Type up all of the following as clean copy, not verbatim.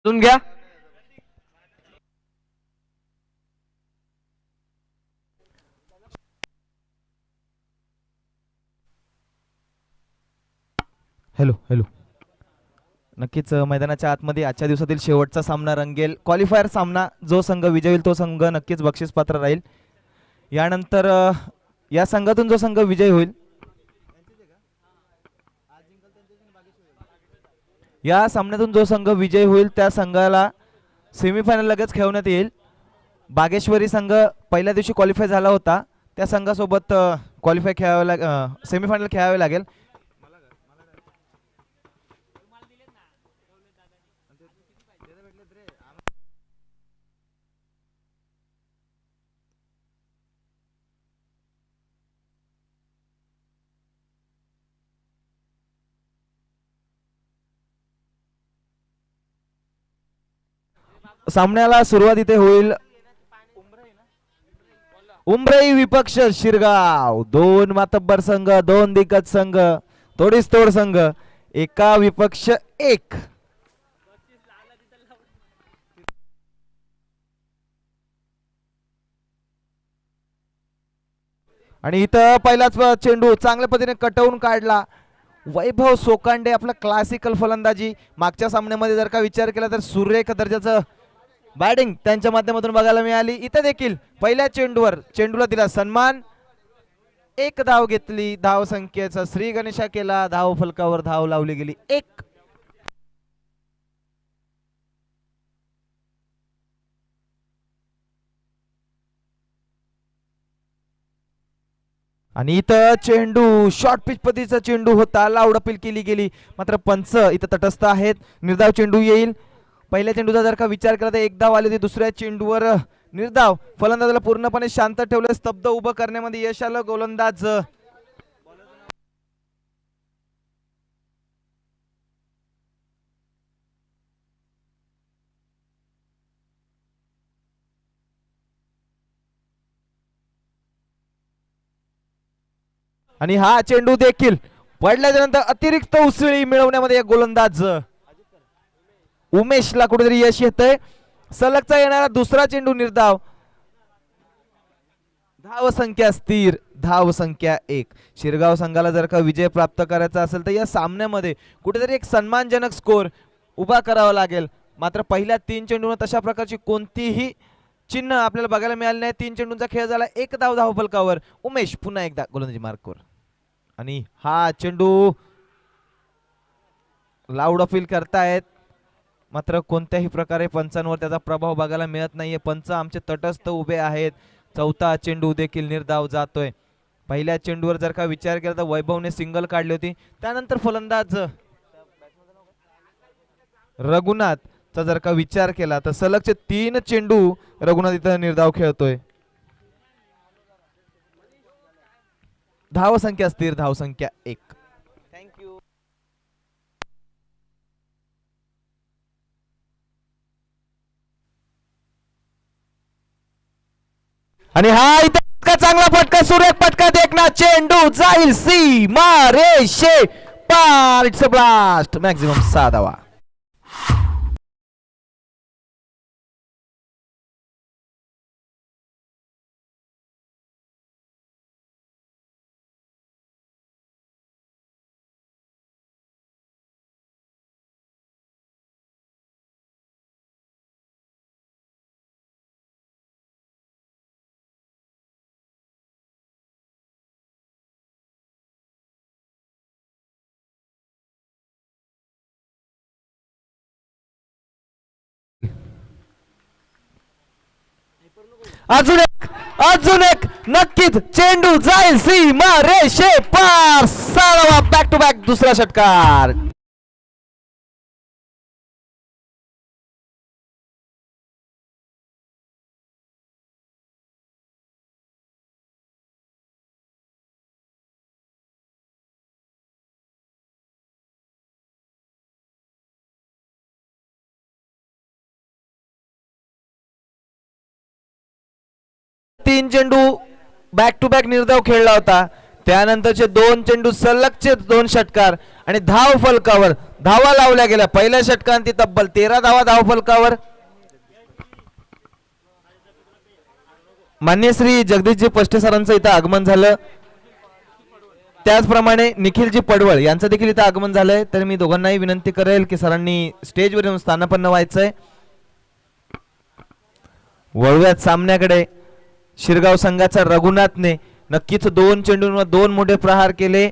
समजून घ्या. Hello hello. नक्कीच मैदानाच्या आतमध्ये आजच्या दिवसातील शेवटचा सामना रंगेल. क्वालिफायर सामना जो संघ विजयी होईल तो संघ नक्कीच बक्षीस पात्र राहील. यानंतर या संघातून जो संघ विजयी होईल या सामन्यातून जो संघ विजयी होईल त्या संघाला सेमीफायनल लगेच खेळवण्यात येईल. बागेश्वरी संघ पहिल्या दिवशी क्वालिफाय झाला होता त्या संघासोबत क्वालिफाय खेळावे सेमीफायनल खेळावे लागेल. सामन्याला सुरुवात इथे होईल. उमराई विपक्ष शिरगाव. दोन मातब्बर संघ, दोन दिग्गज संघ, तोडीस तोड संघ, एका विपक्ष एक. आणि इथं पहिलाच चेंडू चांगल्या पद्धतीने कटवून काढला. वैभव सोकांडे आपला क्लासिकल फलंदाजी. मागच्या सामन्यामध्ये जर का विचार केला तर सुरेख दर्जाचं बॅटिंग त्यांच्या माध्यमातून बघायला मिळाली. इथे देखील पहिल्या चेंडूला दिला सन्मान. एक धाव घेतली. धाव संख्येचा श्री गणेशा केला. धाव फलकावर धाव लावली गेली एक. आणि इथं चेंडू शॉर्ट पिच पद्धतीचा चेंडू होता. लावड अपील केली गेली मात्र पंच इथं तटस्थ आहेत. निर्धाव चेंडू येईल. पहिल्या चेंडूचा जर का विचार केला तर एक धाव आली होती. दुसऱ्या चेंडूवर निर्धाव. फलंदाजाला पूर्णपणे शांत ठेवलं. स्तब्ध उभं करण्यामध्ये यश आलं. गोलंदाज आणि हा चेंडू देखील पडल्याच्या नंतर अतिरिक्त उसळी मिळवण्यामध्ये गोलंदाज उमेशला कुठेतरी यश येतंय. सलगचा येणारा दुसरा चेंडू निर्धाव. धाव संख्या स्थिर. धाव संख्या एक. शिरगाव संघाला जर का विजय प्राप्त करायचा असेल तर या सामन्यामध्ये कुठेतरी एक सन्मानजनक स्कोर उभा करावा लागेल. मात्र पहिल्या तीन चेंडूंना तशा प्रकारची कोणतीही चिन्ह आपल्याला बघायला मिळाले नाही. तीन चेंडूंचा खेळ झाला. एक धाव धाव फलकावर. उमेश पुन्हा एकदा गोलंदाजी मार्कवर. आणि हा चेंडू लाऊड अपील करतायत मात्र कोणत्याही प्रकारे पंचांवर त्याचा प्रभाव बघायला मिळत नाहीये. पंच आमचे तटस्थ उभे आहेत. चौथा चेंडू देखील निर्धाव जातोय. पहिल्या चेंडूवर जर का विचार केला तर वैभवने सिंगल काढली होती. त्यानंतर फलंदाज रघुनाथचा जर का विचार केला तर सलगचे तीन चेंडू रघुनाथ इथं निर्धाव खेळतोय. धाव संख्या स्थिर. धाव संख्या एक. थँक्यू. आणि हा इथं चांगला फटका. सुरेख फटका. देखना चेंडू जाईल सी मारे शे पार. It's a blast. मॅक्झिमम 6 धावा. अजून एक नक्कीच चेंडू जाईल सीमा रेषे पार. 6 बॅक टू बॅक दुसरा षटकार. तीन चेंडू बॅक टू बॅक निर्धाव खेळला होता. त्यानंतरचे दोन चेंडू सलगचे दोन षटकार आणि धाव फलकावर धावा लावल्या गेल्या. पहिल्या षटकांती तब्बल 13 धावा धाव फलकावर. मान्य श्री जगदीशजी पष्टे सरांचं इथं आगमन झालं. त्याचप्रमाणे निखिलजी पडवळ यांचं देखील इथं आगमन झालंय. तर मी दोघांनाही विनंती करेल की सरांनी स्टेजवर येऊन स्थानापन्न व्हायचंय. वळव्यात सामन्याकडे. शिरगाव संघाचा रघुनाथने नक्कीच 2 चेंडूंवर 2 मोठे प्रहार केले.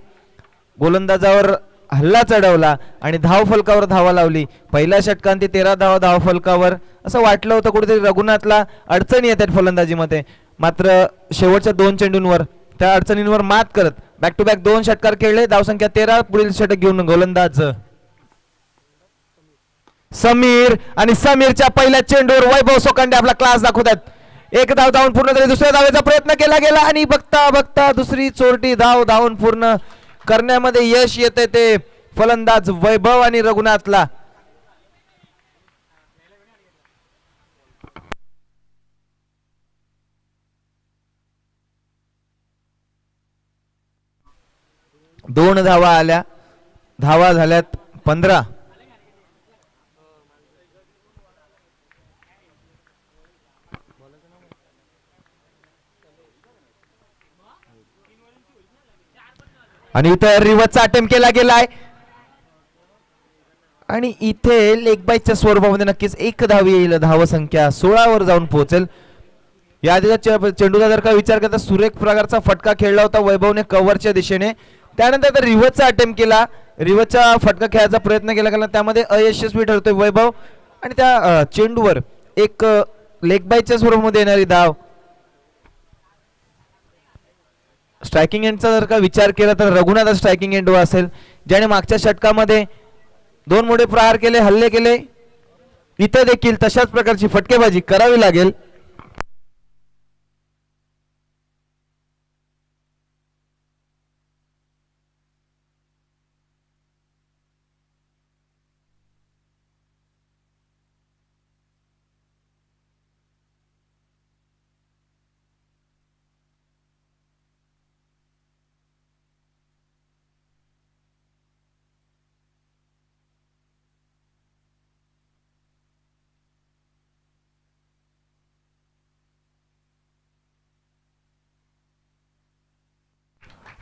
गोलंदाजावर हल्ला चढवला आणि धाव फलकावर धावा लावली. पहिल्या षटकांती 13 धावा धाव फलकावर. असं वाटलं होतं कुठेतरी रघुनाथला अडचणी येतात फलंदाजीमध्ये, मात्र शेवटच्या 2 चेंडूंवर त्या अडचणींवर मात करत बॅक टू बॅक 2 षटकार खेळले. धावसंख्या 13. पुढील षटक घेऊन गोलंदाज समीर आणि समीरच्या पहिल्या चेंडूवर वैभव सोकांडे आपला क्लास दाखवतात. एक धाव धावून पूर्ण झाली. दुसऱ्या धावेचा प्रयत्न केला गेला आणि बघता बघता दुसरी चोरटी धाव धावून पूर्ण करण्यामध्ये यश येते ते फलंदाज वैभव आणि रघुनाथला. दोन धावा आल्या. धावा झाल्यात 15. आणि इथे रिव्हर्सचा अटेम्प्ट केला गेलाय आणि इथे लेग बाईच्या स्वरूपामध्ये नक्कीच 1 धाव येईल. धावसंख्या 16 वर जाऊन पोहोचेल. या आधीच्या चेंडूचा जर का विचार करता सुरेख प्रकारचा फटका खेळला होता वैभवने कव्हरच्या दिशेने. त्यानंतर रिव्हर्सचा अटेम्प्ट केला. रिव्हर्सचा फटका खेळायचा प्रयत्न केला गेला, त्यामध्ये अयशस्वी ठरतोय वैभव आणि त्या चेंडूवर एक लेग बाईच्या स्वरूपामध्ये येणारी धाव. स्ट्रायकिंग एंडचा जर का विचार केला तर रघुनाथ स्ट्रायकिंग एंड असेल, ज्याने मागच्या षटकामध्ये 2 मोठे प्रहार केले, हल्ले केले. इथे देखील तशाच प्रकारची फटकेबाजी करावी लागेल.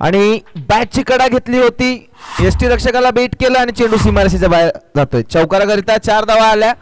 आणि बॅटची कडा घेतली होती. एसटी रक्षकाला बेट केलं आणि चेंडू सीमारेषेच्या बाहेर जातोय. चौकाराकरिता 4 धावा आल्या.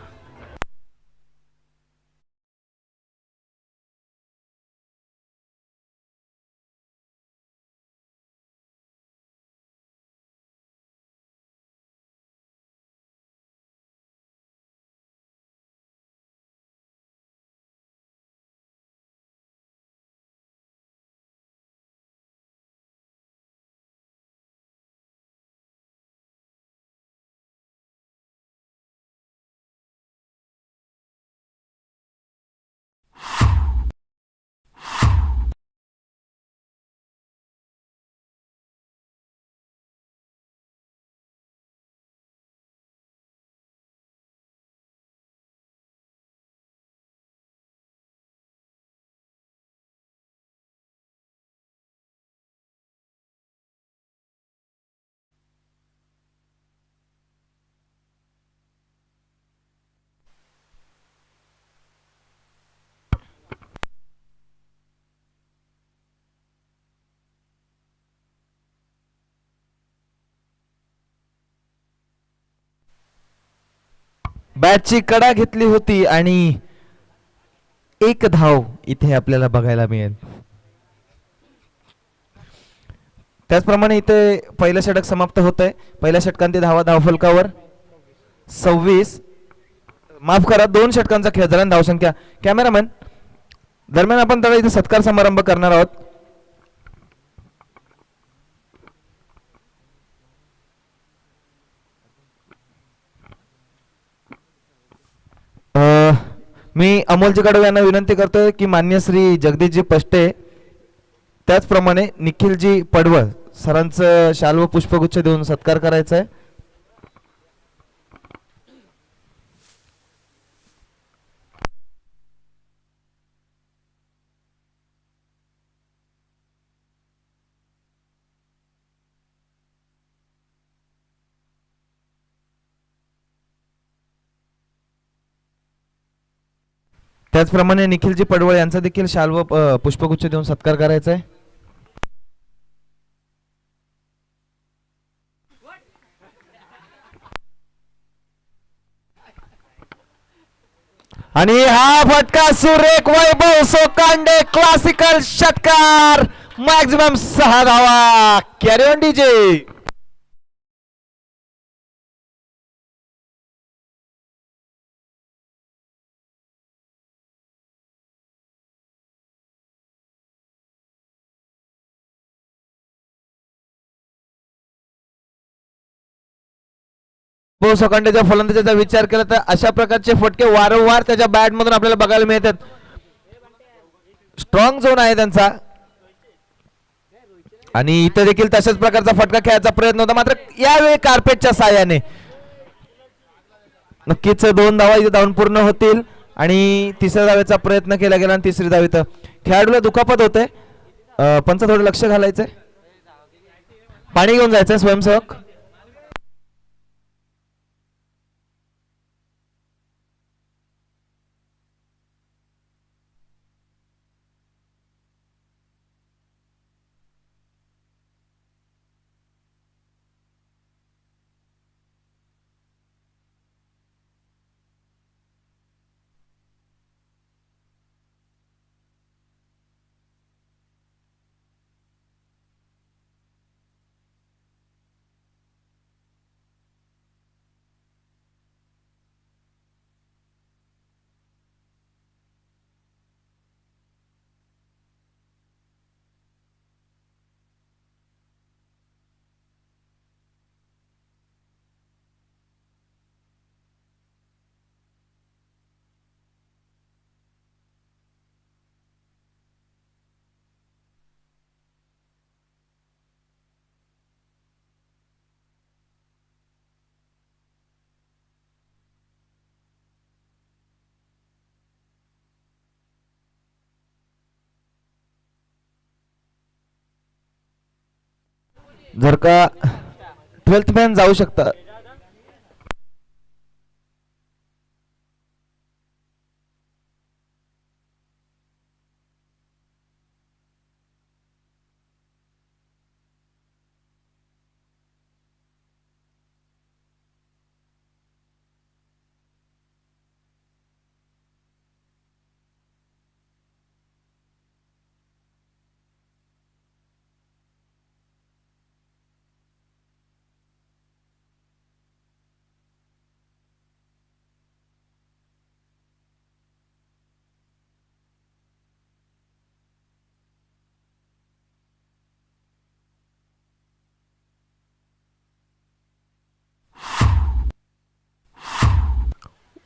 बॅटची कडा घेतली होती आणि 1 धाव इथे आपल्याला बघायला मिळेल. त्याचप्रमाणे इथे पहिलं षटक समाप्त होत आहे. पहिल्या षटकांती धावा धावफलकावर 26. माफ करा, 2 षटकांचा खेळ झाला. धावसंख्या कॅमेरामॅन दरम्यान आपण त्याला इथे सत्कार समारंभ करणार आहोत. मी अमोलजी कडवे यांना विनंती करतोय की मान्य श्री जगदीशजी पष्टे त्याचप्रमाणे निखिलजी पडवळ सरांचं शाल व पुष्पगुच्छ देऊन सत्कार करायचा आहे. त्याचप्रमाणे निखिलजी पडवळ यांचा देखील शाल व पुष्पगुच्छ देऊन सत्कार करायचा आहे. आणि हा फटका सुरेख वैभव सोकांडे क्लासिकल षटकार मॅक्झिमम 6 धावा. Carry on DJ. सोकांडेच्या फलंदाजीचा विचार केला तर अशा प्रकारचे फटके वारंवार त्याच्या बॅट मधून आपल्याला बघायला मिळतात. स्ट्रॉंग झोन आहे त्यांचा आणि इथं देखील तशाच प्रकारचा फटका खेळायचा प्रयत्न होता, मात्र यावेळी कार्पेटच्या साहाय्याने नक्कीच 2 धावा इथे धावून पूर्ण होतील आणि तिसऱ्या धावेचा प्रयत्न केला गेला आणि तिसरी धाव इथं खेळाडूला दुखापत होते. पंच थोडं लक्ष घालायचंय. पाणी घेऊन जायचंय स्वयंसेवक. जर का 12th मॅन जाऊ शकता.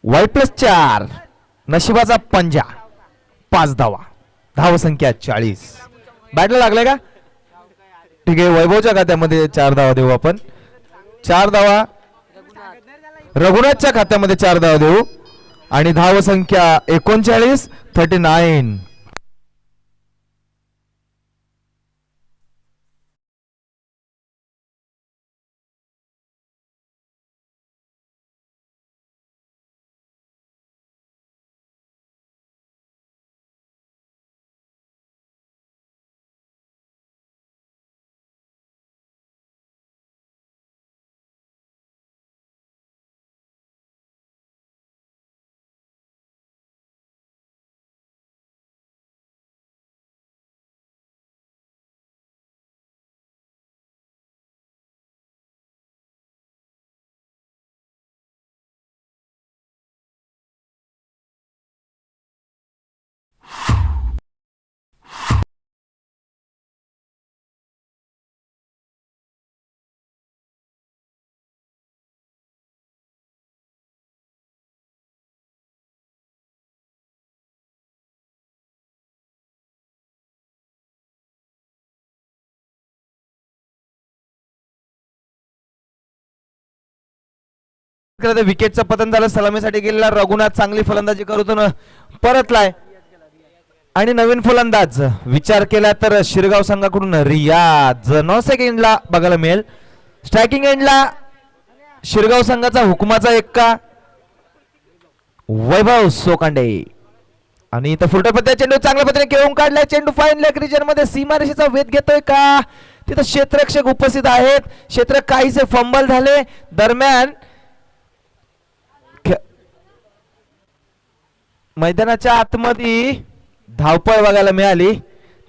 Y+4 नशिबाचा पंजा. 5 धावा. धावसंख्या 40. बॅटला लागले का? ठीक आहे. वैभवच्या खात्यामध्ये 4 धावा देऊ आपण. 4 धावा रघुनाथच्या खात्यामध्ये 4 धावा देऊ आणि धावसंख्या 39. 39. विकेटचं पतन झालं. सलामीसाठी गेलेला रघुनाथ चांगली फलंदाजी करून परतलाय आणि नवीन फलंदाज विचार केला तर शिरगाव संघाकडून रियाज 9 सेकंडला बघायला मिळेल. स्ट्रायकिंग एंडला शिरगाव संघाचा हुकमाचा एक्का वैभव सोकांडे. आणि इथं फुलटो पद्धती चेंडू चांगल्या पद्धतीने खेळून काढलाय. चेंडू फाईन लेग रिजन मध्ये सीमारेषेचा वेध घेतोय का? तिथं क्षेत्ररक्षक उपस्थित आहेत. क्षेत्र काहीसे फंबल झाले. दरम्यान मैदानाच्या आतमध्ये धावपळ बघायला मिळाली.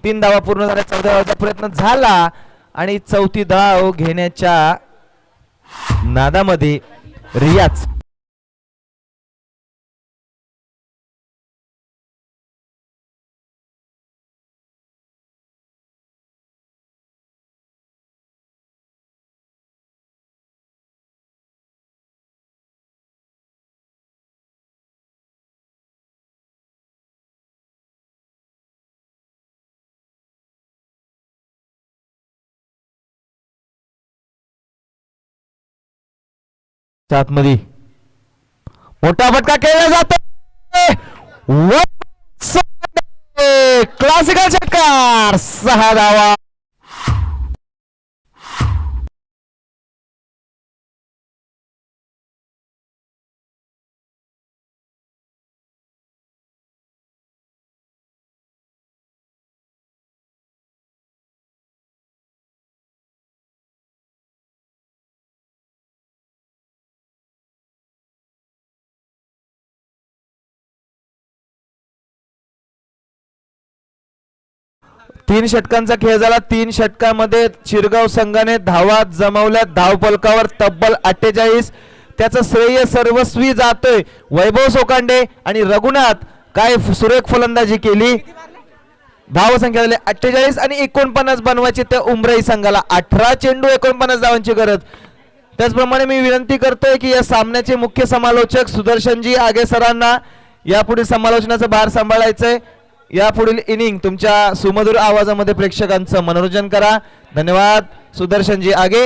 3 धावा पूर्ण झाल्या. 14 धावाचा प्रयत्न झाला आणि 4थी धाव घेण्याच्या नादामध्ये रियाज आतमध्ये मोठा फटका केला जातो. क्लासिकल षटकार 6 धावा. तीन षटकांचा खेळ झाला. 3 षटकांमध्ये शिरगाव संघाने धावा जमवल्या. धावफलकावर तब्बल 48. त्याचं श्रेय सर्वस्वी जातोय वैभव सोकांडे आणि रघुनाथ. काय सुरेख फलंदाजी केली. धाव संख्या झाली 48 आणि 49 बनवायची त्या उमराई संघाला. 18 चेंडू 49 धावांची गरज. त्याचप्रमाणे मी विनंती करतोय की या सामन्याचे मुख्य समालोचक सुदर्शनजी आगे सरांना यापुढे समालोचनाचा भार सांभाळायचंय. यापुढील इनिंग तुमच्या सुमधुर आवाजामध्ये प्रेक्षकांचं मनोरंजन करा. धन्यवाद सुदर्शनजी आगे.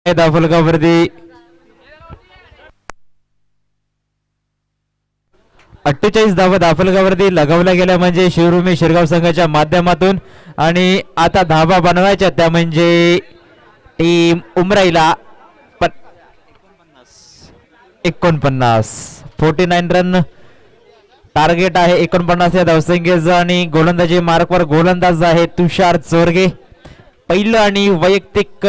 धावफलकावरती 48 धावा धावफलकावरती लगावल्या गेल्या म्हणजे शिवरुमी शिरगाव संघाच्या माध्यमातून. आणि आता धावा बनवायच्या त्या म्हणजे टीम उमराईला 49 रन टार्गेट आहे. 49 या धावसंख्येचं. आणि गोलंदाजी मार्कवर गोलंदाज आहे तुषार चोरगे. पहिलं आणि वैयक्तिक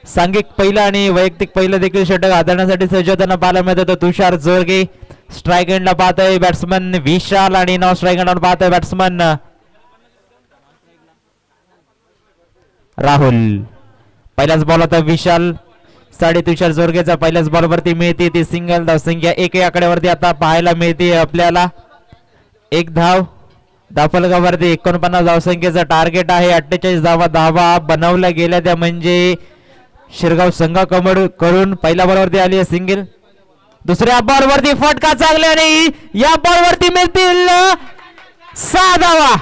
सांघिक पहिलं आणि वैयक्तिक पहिलं देखील षटक हाताळण्यासाठी सज्ज होताना पाहायला मिळत होतं तुषार चोरगे. स्ट्राईक एंडला पाहतोय बॅट्समन विशाल आणि नॉन स्ट्राईक एंडला पाहतोय बॅट्समन राहुल. पहिलाच बॉल होता विशाल साडे तुषार जोरगेचा. पहिल्याच बॉल वरती मिळते ती सिंगल धावसंख्या. एक आकड्यावरती आता पाहायला मिळते आपल्याला. एक धाव धाफलगावरती 49 धावसंख्येचं टार्गेट आहे. 48 धावा बनवल्या गेल्या त्या म्हणजे शिरगाव संघाकडून. पहिल्या बॉलवरती आली आहे सिंगल. दुसऱ्या बॉलवरती फटका चांगला आणि या बॉलवरती मिळतील 6 धावा.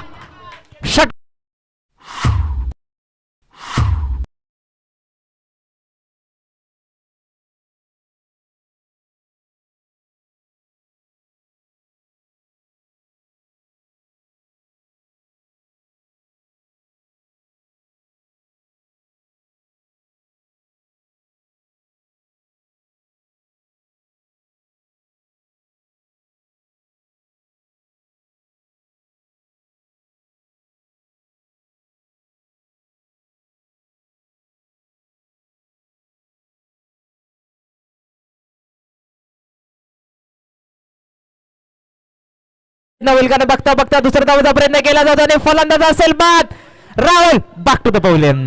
नवलकाने बघता बघता दुसऱ्या धावेचा प्रयत्न केला जातो आणि फलंदाज असेल बाद. Rahul back to the pavilion.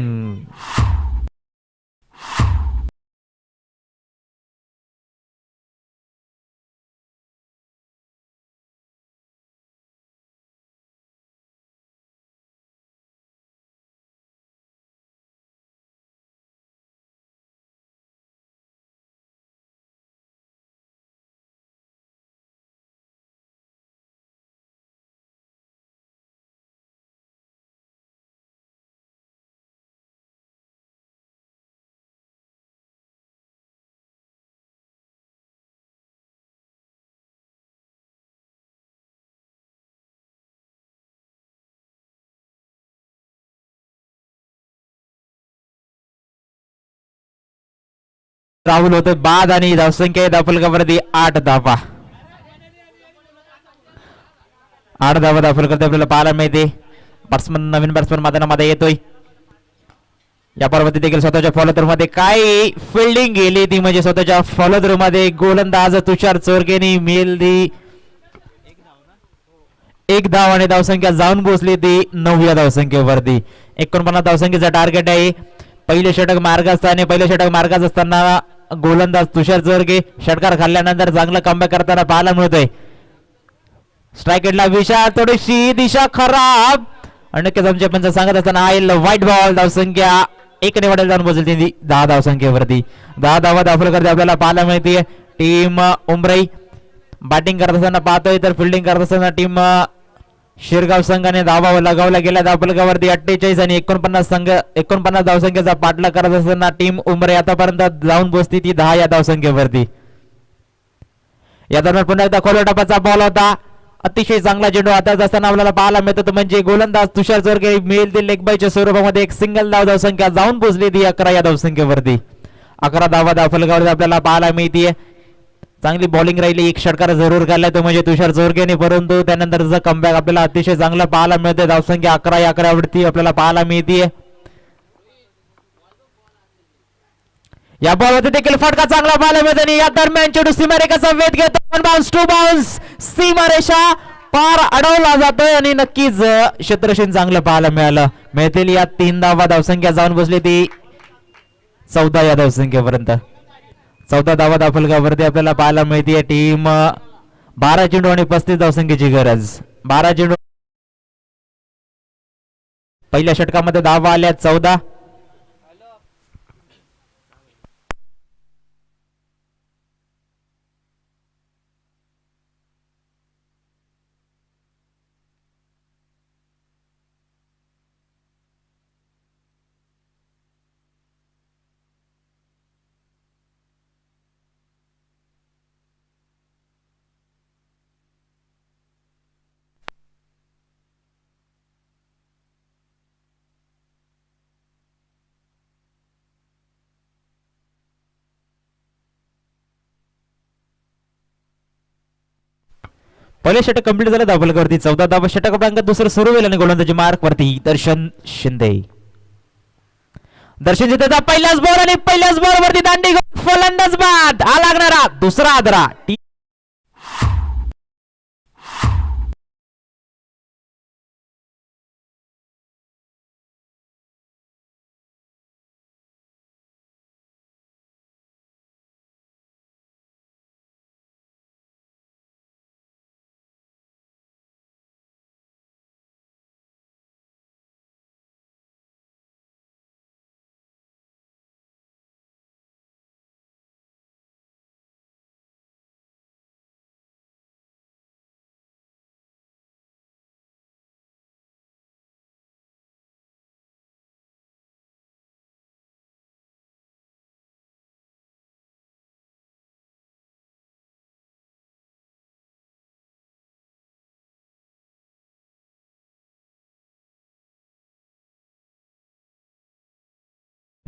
Rahul होते बाद आणि धावसंख्या दाफलगावरती 8 धावा. 8 धावा दाफलकर आपल्याला पाहायला मिळते. बॅट्समन नवीन बॅट्समन मैदानामध्ये येतोय. या पर्वती देखील स्वतःच्या फॉलोथ्रू मध्ये काय फिल्डिंग गेली ती म्हणजे स्वतःच्या फॉलोथ्रू मध्ये गोलंदाज तुषार चोरगेनी मिळली 1 धाव आणि धावसंख्या जाऊन पोहोचली ती 9व्या धावसंख्येवरती. 49 धावसंख्येचा टार्गेट आहे. पहिले षटक मार्गात असताना गोलंदाज तुषार चोरगे षटकार खाल्ल्यानंतर चांगलं कमबॅक करताना पाहायला मिळतोय. स्ट्रायकेटला विशाल थोडीशी दिशा खराब आणि नक्कीच आमच्या पंच सांगत असताना आईल व्हाईट बॉल. धावसंख्या 1 ने वाढेल जाऊन पोहोचली ती 10 धावसंख्येवरती. 10 धावा दाखल करते आपल्याला पाहायला मिळते. टीम उमराई बॅटिंग करत असताना पाहतोय तर फिल्डिंग करत असताना टीम शिरगाव संघाने धावा लगावला गेला दाफलगावरती 48 आणि 49 धावसंख्येचा पाठलाग करत असताना टीम उमरे आतापर्यंत जाऊन पोहोचती ती 10 या धावसंख्येवरती. या दरम्यान पुन्हा एकदा खोल टपाचा बॉल होता. अतिशय चांगला चेंडू हातात असताना आपल्याला पाहायला मिळतो तो म्हणजे गोलंदाज तुषार चोरगे मिळेल ते लेगबाईच्या स्वरूपामध्ये एक सिंगल धावसंख्या जाऊन पोहोचली ती 11 या धावसंख्येवरती. 11 धावा दाफलगावरती आपल्याला पाहायला मिळते. चांगली बॉलिंग राहिली. एक षटकार जरूर काढलाय तो म्हणजे तुषार चोरगेने परंतु त्यानंतरचा कमबॅक आपल्याला अतिशय चांगला पाहायला मिळते. धावसंख्या 11 या 11 वरती आपल्याला पाहायला मिळते. या बॉलवरती देखील फटका चांगला पाहायला मिळतो आणि या दरम्यान चेंडू सीमारेषेचा वेध घेतो. 1 बाउन्स 2 बाउन्स सीमारेषा पार अडवला जातोय आणि नक्कीच क्षेत्ररक्षण चांगलं पाहायला मिळतील. या 3 धावा धावसंख्या जाऊन बसली ती 14 या धावसंख्येपर्यंत. 14 धावा दाफलगावरती आपल्याला पाहायला मिळते. टीम 12 चेंडू आणि 35 धावसंख्येची गरज. 12 चेंडू पहिल्या षटकामध्ये धावा आल्या 14. पहिले षटक कंप्लीट झालं दाफलगावरती 14 धावा. षटक क्रमांक दुसरं सुरू होईल आणि गोलंदाजी मार्क वरती दर्शन शिंदे. दर्शन शिंदेचा पहिल्याच बॉल वरती दांडी फलंदाज बाद. हा लागणारा दुसरा आदरा.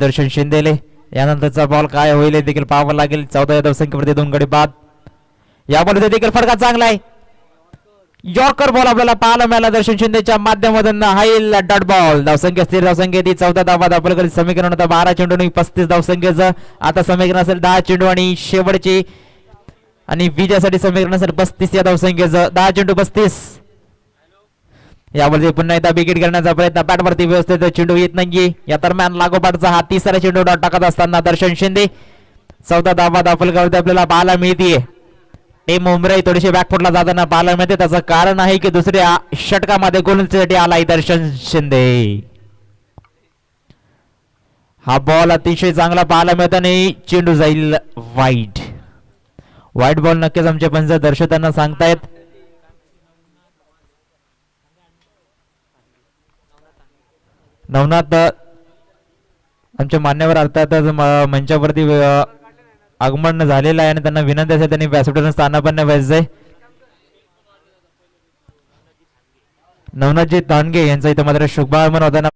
दर्शन शिंदेले. यानंतरचा बॉल काय होईल हे देखील पाहावं लागेल. 14 धावसंख्येवरती 2 गडी बाद. या बॉल देखील फटका चांगला आहे. यॉर्कर बॉल आपल्याला पाहायला मिळाला दर्शन शिंदेच्या माध्यमातून. हाईल डॉट बॉल. धावसंख्या स्थिर धावसंख्या ती 14 धावा आपल्याकडे समीकरण होतं 12 चेंडू आणि 35 धावसंख्येचं. आता समीकरण असेल 10 चेंडू आणि शेवटची आणि विजयासाठी समीकरण असेल 35 या धावसंख्येचं. 10 चेंडू 35. यावरती पुन्हा एकदा विकेट घेण्याचा प्रयत्न. बॅटवरती व्यवस्थित चेंडू येत नाहीये. या दरम्यान लागोपाठचा हा तिसरा चेंडू डॉट टाकत असताना दर्शन शिंदे. 14 धावा दाखलगावरती आपल्याला पाहायला मिळतीये. टीम मुंबई थोडीशी बॅकफुटला जाताना पाहायला मिळते. त्याचं कारण आहे की दुसऱ्या षटकामध्ये गोलंदाजीसाठी आलाय दर्शन शिंदे. हा बॉल अतिशय चांगला पाहायला मिळतो आणि चेंडू जाईल वाईड. वाईट बॉल नक्कीच आमचे पंच दर्शकांना सांगतायत. नवनाथ आमच्या मान्यवर अर्थातच मंचावरती आगमन झालेलं आहे आणि त्यांना विनंती असेल त्यांनी व्यासपीठावर स्थानापन्न व्हायचंय. नवनाथजी तांडगे यांचा इथं मात्र शुभागमन होताना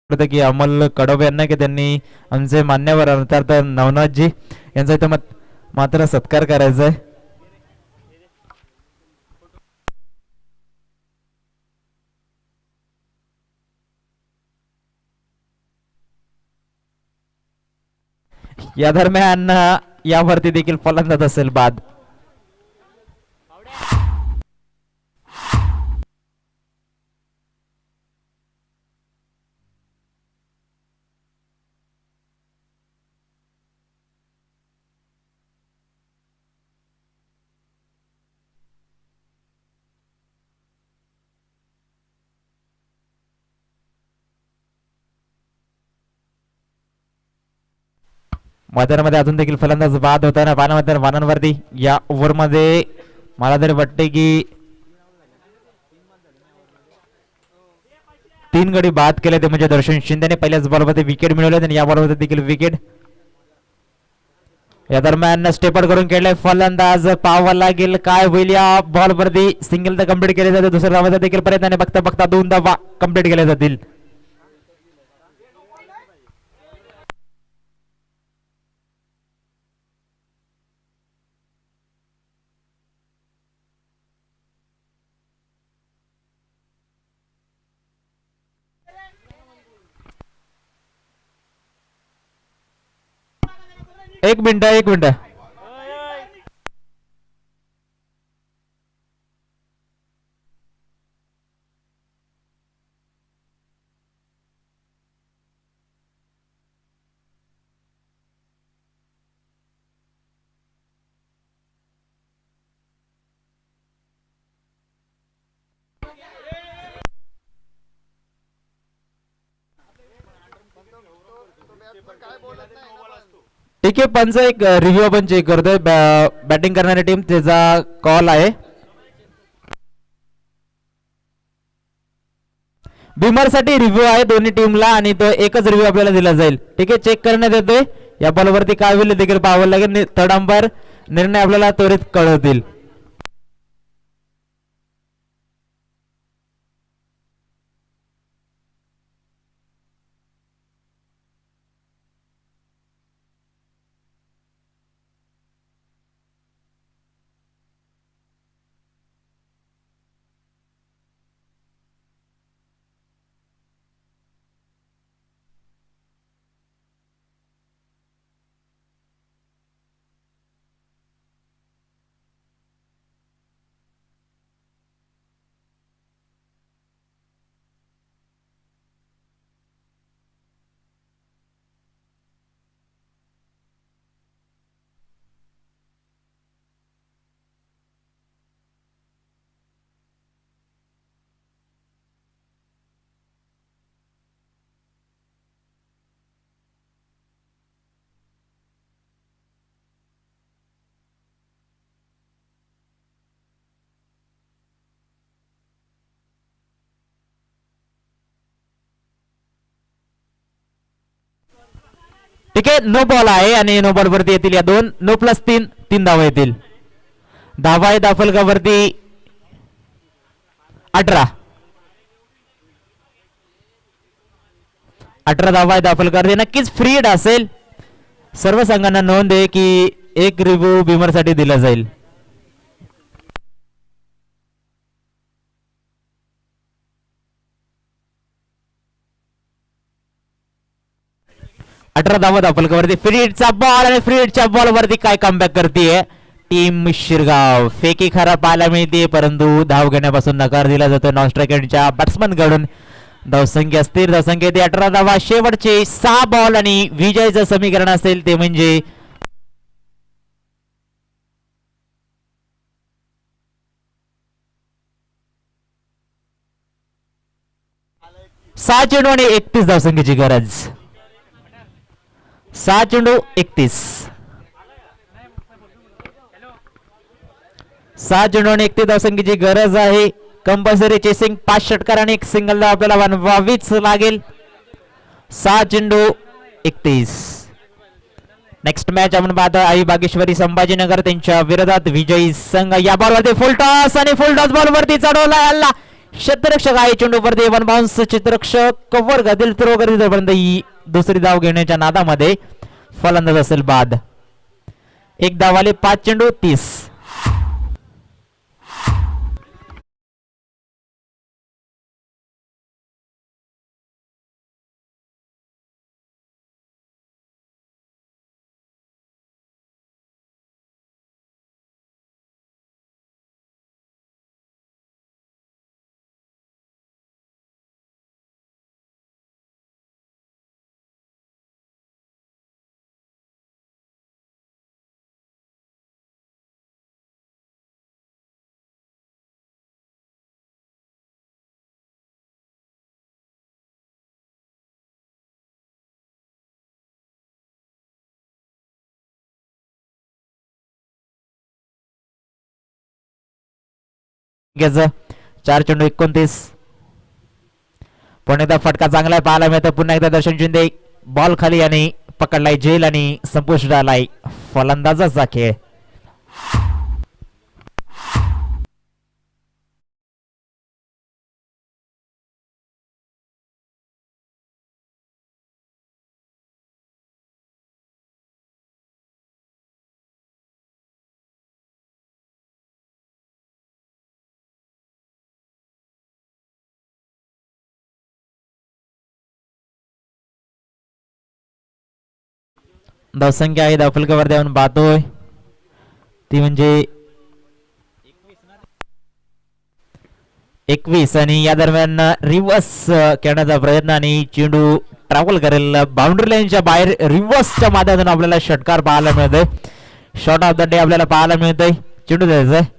की अमल कडव यांना की त्यांनी आमचे मान्यवर अर्थात नवनाथजी यांचा इथं मात्र सत्कार करायचा आहे. या दरम्यान यावरती देखील फलंदाज असेल बाद. मैदानामध्ये अजून देखील फलंदाज बाद होताना पाहण्यामध्ये वानांवरती या ओव्हरमध्ये मला तरी वाटते की 3 गडी बाद केले ते म्हणजे दर्शन शिंदेने पहिल्याच बॉलमध्ये विकेट मिळवले आणि या बॉलमध्ये देखील विकेट. या दरम्यान स्टेपआउट करून खेळले फलंदाज. पाहावा लागेल काय होईल या बॉलवरती. सिंगल तर कम्प्लीट केले जाते. दुसऱ्या धावाचा देखील प्रयत्न बघता बघता 2 धावा कम्प्लीट केल्या जातील. एक मिनिट. ठीक आहे पंच एक रिव्ह्यू आपण चेक करतोय. बॅटिंग करणारी टीम त्याचा कॉल आहे. बिमरसाठी रिव्ह्यू आहे दोन्ही टीमला आणि तो एकच रिव्ह्यू आपल्याला दिला जाईल. ठीक आहे चेक करण्यात येतोय. या बॉलवरती काय होईल देखील पाहावं लागेल. थर्ड अंपायर निर्णय आपल्याला त्वरित कळवतील. ठीक आहे, नो बॉल आहे आणि नो बॉल वरती येतील या दोन, नो प्लस 3, 3 धावा येतील. धावा आहे दाफलकावरती 18. 18 धावा आहे दाफलकर. नक्कीच फ्री हिट असेल. सर्व संघांना नोंद आहे की एक रिव्ह्यू बिमर साठी दिला जाईल. अठरा धावा दाफलकावरती फ्री हिटचा बॉल आणि फ्री हिटच्या बॉल वरती काय कमबॅक करते टीम शिरगाव. फेकी खराब पाहायला मिळते परंतु धाव घेण्यापासून नकार दिला जातो नॉन स्ट्रायकरच्या बॅट्समन कडून. धावसंख्या स्थिर धावसंख्या येते 18 धावा. शेवटचे 6 बॉल आणि विजयाचं समीकरण असेल ते म्हणजे 6 चेंडू आणि 31 धावसंख्येची गरज. 6 चेंडू 31. 6 चेंडू आणि 31 धावसंख्येची गरज आहे. कंपल्सरी चेसिंग 5 षटकार आणि 1 सिंगल धाव आपल्याला बनवावीच लागेल. 6 चेंडू 31. नेक्स्ट मॅच आपण पाहतो आई बागेश्वरी संभाजीनगर त्यांच्या विरोधात विजयी संघ. या बॉलवरती फुल टॉस आणि फुल टॉस बॉलवरती चढवला हल्ला. क्षेत्ररक्षक आहे चेंडूवरती वन बाउन्स. क्षेत्ररक्षक कव्हर घातील थ्रो करील तोपर्यंत ही दुसरी धाव घेण्याच्या नादामध्ये फलंदाज असेल बाद. एक धाव आले 5 चेंडू 30. घ्यायचं 4 चेंडू 29. पण एकदा फटका चांगला पाहायला मिळतो. पुन्हा एकदा दर्शन शिंदे बॉल खाली आणि पकडलाय जेल आणि संपुष्ट आलाय फलंदाजाचा खेळ. धावसंख्या आहे दाफलकावर देऊन पाहतोय ती म्हणजे 21 आणि या दरम्यान रिव्हर्स खेळण्याचा प्रयत्न आणि चेंडू ट्रॅव्हल करेल बाउंड्री लाईनच्या बाहेर. रिव्हर्सच्या माध्यमातून आपल्याला षटकार पाहायला मिळतोय. शॉट ऑफ द डे आपल्याला पाहायला मिळतोय. चेंडू द्यायचा आहे.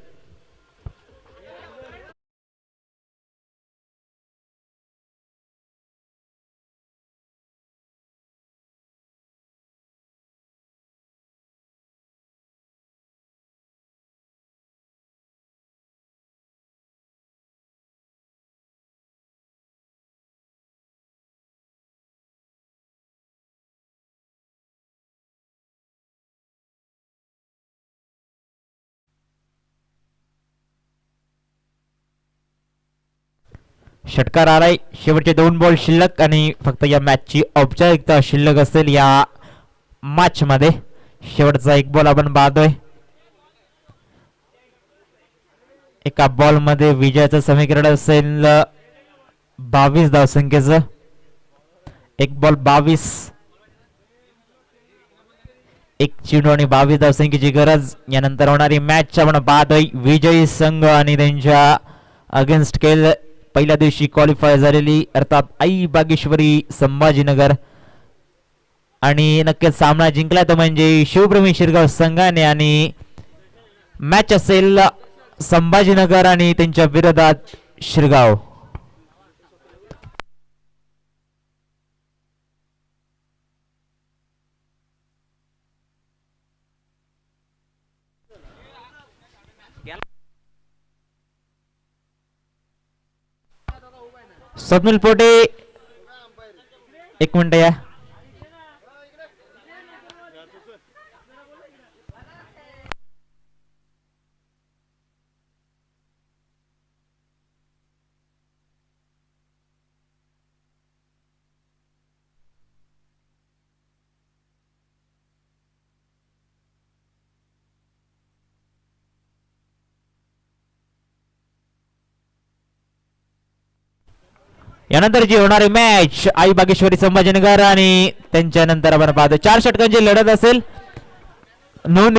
षटकार आलाय. शेवटचे 2 बॉल शिल्लक आणि फक्त या मॅचची औपचारिकता शिल्लक असेल या मॅच मध्ये. शेवटचा 1 बॉल आपण पाहतोय. एका बॉल मध्ये विजयाचं समीकरण असेल 22 धावसंख्येचं. 1 बॉल 22. 1 चेंडू आणि 22 धावसंख्येची गरज. यानंतर होणारी मॅच आपण पाहतोय विजयी संघ आणि त्यांच्या अगेन्स्ट खेळ. पहिल्या दिवशी क्वालिफाय झालेली अर्थात आई बागेश्वरी संभाजीनगर आणि नक्कीच सामना जिंकला तो म्हणजे शिवप्रेमी शिरगाव संघाने. आणि मॅच असेल संभाजीनगर आणि त्यांच्या विरोधात शिरगाव. स्वप्नील पोटे 1 मिनिट या. यानंतरची होणारी मॅच आई बागेश्वरी संभाजीनगर आणि त्यांच्यानंतर आपण पाहतो 4 षटकांची लढत असेल. नोंद